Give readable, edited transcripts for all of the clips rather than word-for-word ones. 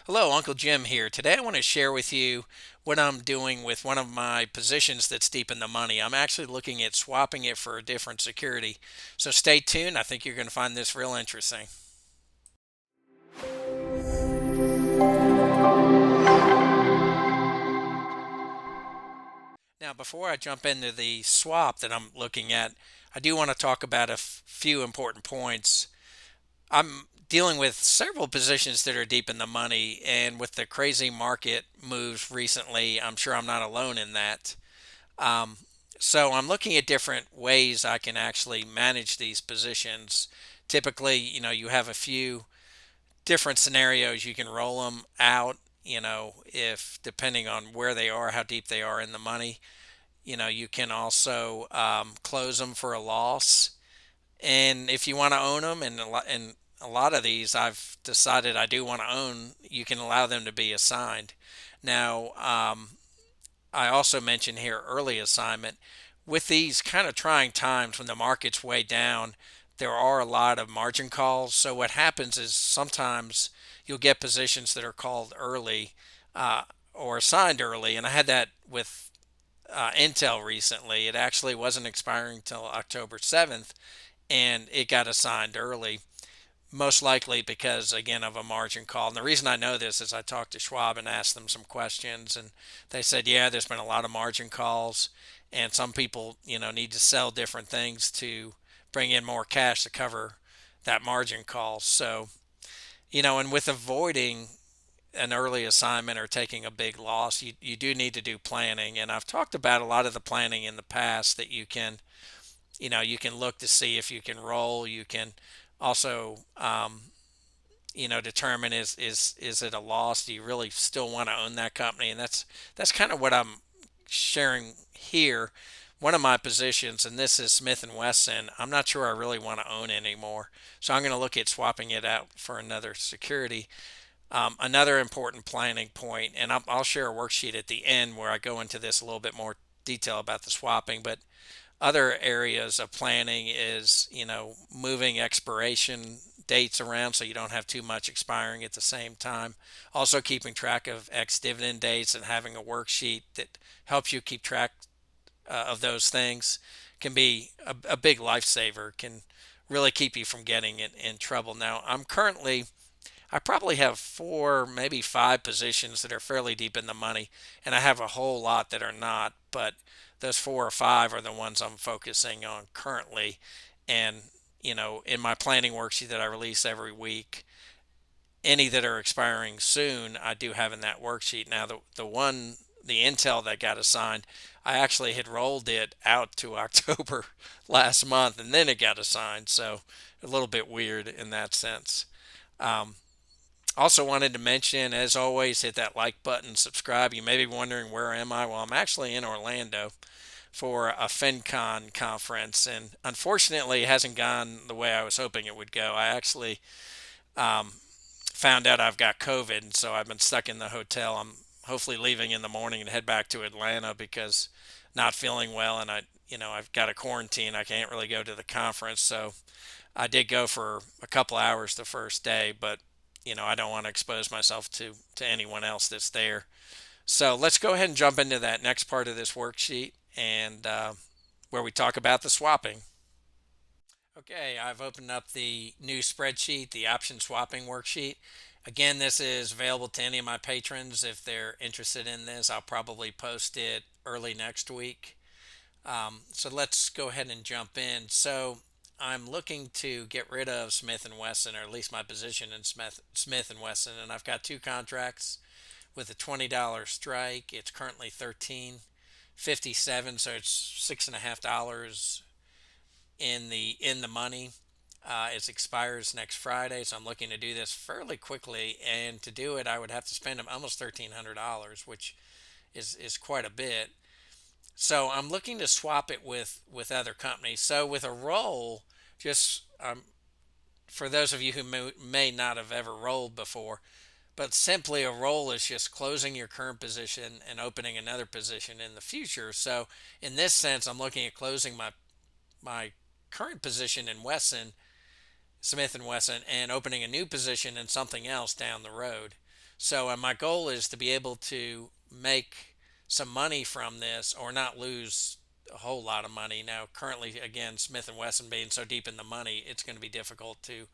Hello, Uncle Jim here. Today I want to share with you what I'm doing with one of my positions that's deep in the money. I'm actually looking at swapping it for a different security. So stay tuned. I think you're going to find this real interesting. Now, before I jump into the swap that I'm looking at, I do want to talk about a few important points. I'm dealing with several positions that are deep in the money, and with the crazy market moves recently, I'm sure I'm not alone in that. Um, so I'm looking at different ways I can actually manage these positions. Typically, you have a few different scenarios you can roll them out. If depending on where they are, how deep they are in the money, you can also close them for a loss. And if you want to own them, and a lot of these I've decided I do want to own, you can allow them to be assigned. Now, I also mentioned here early assignment. With these kind of trying times when the market's way down, there are a lot of margin calls. So what happens is sometimes you'll get positions that are called early uh, or assigned early, and I had that with Intel recently. It actually wasn't expiring until October 7th, and it got assigned early, most likely because again of a margin call. And the reason I know this is I talked to Schwab and asked them some questions, and they said, yeah, there's been a lot of margin calls, and some people, need to sell different things to bring in more cash to cover that margin call. So, and with avoiding an early assignment or taking a big loss, you do need to do planning. And I've talked about a lot of the planning in the past that you can look to see if you can roll. You can also determine is it a loss? Do you really still want to own that company? And that's kind of what I'm sharing here. One of my positions, and this is Smith and Wesson, I'm not sure I really want to own anymore, so I'm going to look at swapping it out for another security. Another important planning point, and I'll share a worksheet at the end where I go into this a little bit more detail about the swapping, but other areas of planning is, moving expiration dates around so you don't have too much expiring at the same time. Also, keeping track of ex dividend dates and having a worksheet that helps you keep track of those things can be a big lifesaver, can really keep you from getting in trouble. Now, I probably have four, maybe five positions that are fairly deep in the money, and I have a whole lot that are not. But those four or five are the ones I'm focusing on currently. And, in my planning worksheet that I release every week, any that are expiring soon, I do have in that worksheet. Now, the Intel that got assigned, I actually had rolled it out to October last month, and then it got assigned. So a little bit weird in that sense. Um, Also wanted to mention, as always, hit that like button, subscribe. You may be wondering, where am I? Well, I'm actually in Orlando for a FinCon conference, and unfortunately, it hasn't gone the way I was hoping it would go. I actually um, found out I've got COVID, and so I've been stuck in the hotel. I'm hopefully leaving in the morning and head back to Atlanta because not feeling well, and I've got a quarantine. I can't really go to the conference, so I did go for a couple hours the first day, but I don't want to expose myself to anyone else that's there. So let's go ahead and jump into that next part of this worksheet and where we talk about the swapping. Okay, I've opened up the new spreadsheet, the option swapping worksheet. Again, this is available to any of my patrons if they're interested in this. I'll probably post it early next week. So let's go ahead and jump in. So I'm looking to get rid of Smith and Wesson, or at least my position in Smith and Wesson, and I've got two contracts with a $20 strike. It's currently 13.57, so it's $6.50 in the money. It expires next Friday, so I'm looking to do this fairly quickly. And to do it, I would have to spend almost $1,300, which is quite a bit. So I'm looking to swap it with other companies. So with a roll, just for those of you who may not have ever rolled before, but simply a roll is just closing your current position and opening another position in the future. So in this sense, I'm looking at closing my current position in Smith and Wesson, and opening a new position in something else down the road. So my goal is to be able to make some money from this or not lose a whole lot of money. Now, currently, again, Smith and Wesson being so deep in the money, it's going to be difficult to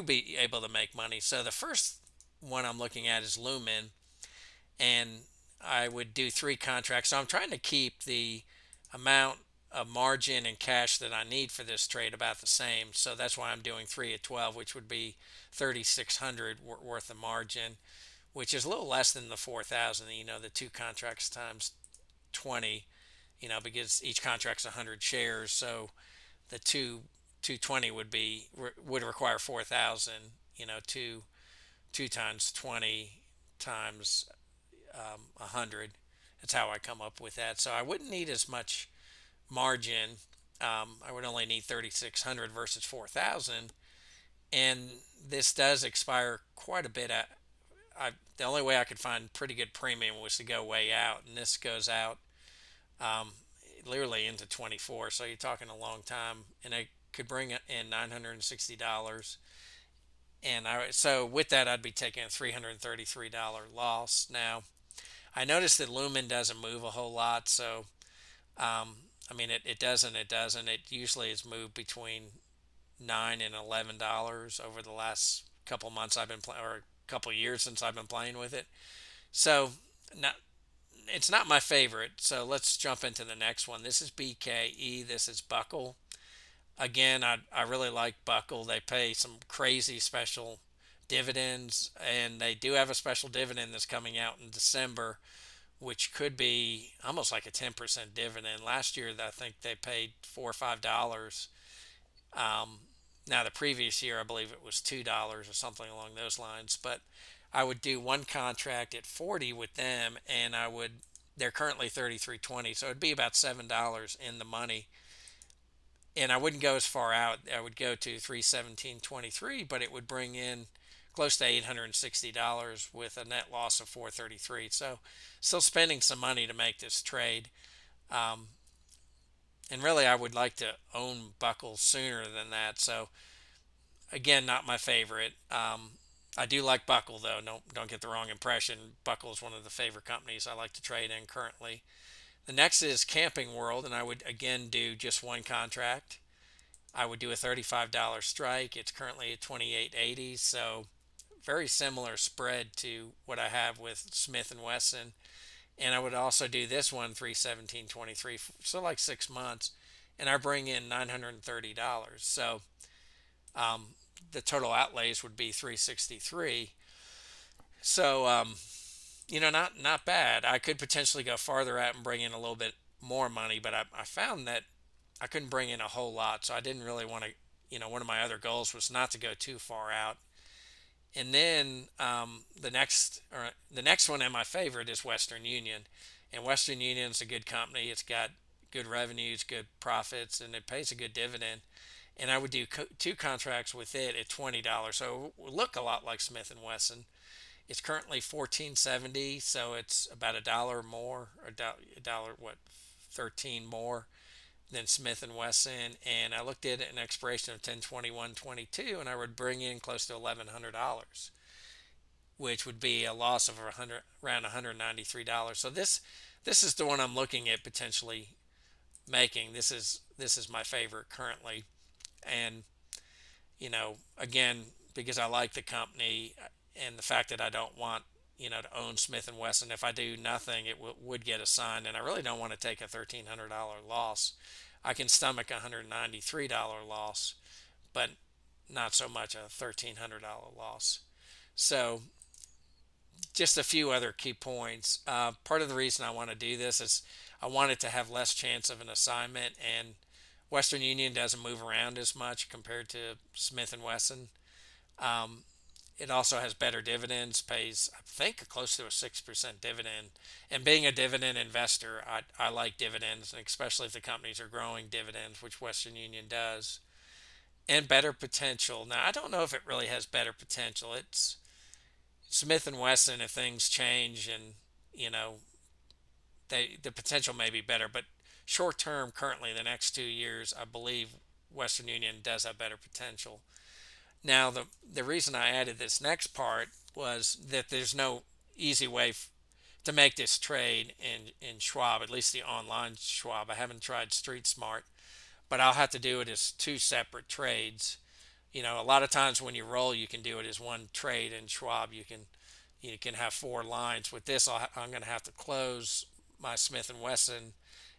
be able to make money. So the first one I'm looking at is Lumen, and I would do three contracts. So I'm trying to keep the amount of margin and cash that I need for this trade about the same. So that's why I'm doing three at 12, which would be 3,600 worth of margin, which is a little less than the 4,000. The two contracts times 20. Because each contract's 100 shares, so the 220 would require 4,000. Two times 20 times 100. That's how I come up with that. So I wouldn't need as much margin. I would only need 3,600 versus 4,000. And this does expire quite a bit. The only way I could find pretty good premium was to go way out, and this goes out um, literally into 24. So you're talking a long time, and I could bring in $960. And so with that, I'd be taking a $333 loss. Now, I noticed that Lumen doesn't move a whole lot, so I mean, it doesn't. It doesn't. It usually has moved between $9 and $11 over the last couple months I've been playing, or a couple years since I've been playing with it. So, not it's not my favorite. So let's jump into the next one. This is BKE. This is Buckle. Again, I really like Buckle. They pay some crazy special dividends, and they do have a special dividend that's coming out in December, which could be almost like a 10% dividend. Last year, I think they paid $4 or $5. Um, Now, the previous year, I believe it was $2 or something along those lines. But I would do one contract at 40 with them, and they're currently 33.20, so it'd be about $7 in the money. And I wouldn't go as far out. I would go to 317.23, but it would bring in close to $860 with a net loss of 433. So still spending some money to make this trade. Um, and really, I would like to own Buckle sooner than that. So again, not my favorite. I do like Buckle though. Don't get the wrong impression. Buckle is one of the favorite companies I like to trade in currently. The next is Camping World, and I would again do just one contract. I would do a $35 strike. It's currently at 28.80, so very similar spread to what I have with Smith and Wesson. And I would also do this one 317.23, so like 6 months, and I bring in $930. So um, the total outlays would be 363. So not bad. I could potentially go farther out and bring in a little bit more money, but I found that I couldn't bring in a whole lot, so I didn't really want to. One of my other goals was not to go too far out. And then the next one and my favorite is Western Union, and Western Union's a good company. It's got good revenues, good profits, and it pays a good dividend. And I would do two contracts with it at $20, so it would look a lot like Smith and Wesson. It's currently 14.70, so it's about a dollar more, a dollar what, 13 more than Smith and Wesson. And I looked at an expiration of 10/21/22, and I would bring in close to $1,100, which would be a loss of around $193. So this is the one I'm looking at potentially making. This is my favorite currently, and again, because I like the company and the fact that I don't want to own Smith and Wesson. If I do nothing, it would get assigned, and I really don't want to take a $1,300 loss. I can stomach a $193 loss, but not so much a $1,300 loss. So just a few other key points. Part of the reason I want to do this is I want it to have less chance of an assignment, and Western Union doesn't move around as much compared to Smith and Wesson. Um, it also has better dividends, pays I think close to a 6% dividend. And being a dividend investor, I like dividends, and especially if the companies are growing dividends, which Western Union does. And better potential. Now I don't know if it really has better potential. It's Smith and Wesson. If things change and you know the potential may be better, but short term, currently the next 2 years, I believe Western Union does have better potential. Now, the reason I added this next part was that there's no easy way to make this trade in Schwab, at least the online Schwab. I haven't tried Street Smart, but I'll have to do it as two separate trades. A lot of times when you roll, you can do it as one trade in Schwab. You can have four lines. With this, I'm going to have to close my Smith and Wesson,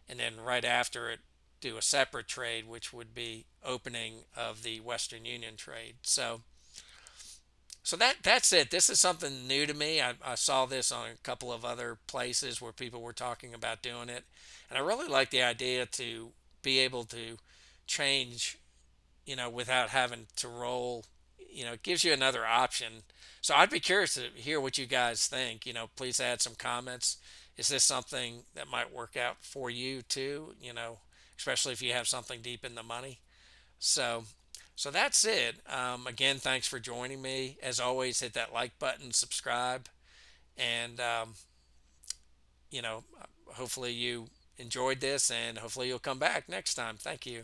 and then right after it, do a separate trade, which would be opening of the Western Union trade. So that's it. This is something new to me. I saw this on a couple of other places where people were talking about doing it, and I really like the idea to be able to change, without having to roll. It gives you another option. So I'd be curious to hear what you guys think. Please add some comments. Is this something that might work out for you too? Especially if you have something deep in the money. So, so that's it. Again, thanks for joining me. As always, hit that like button, subscribe, and you know, hopefully you enjoyed this, and hopefully you'll come back next time. Thank you.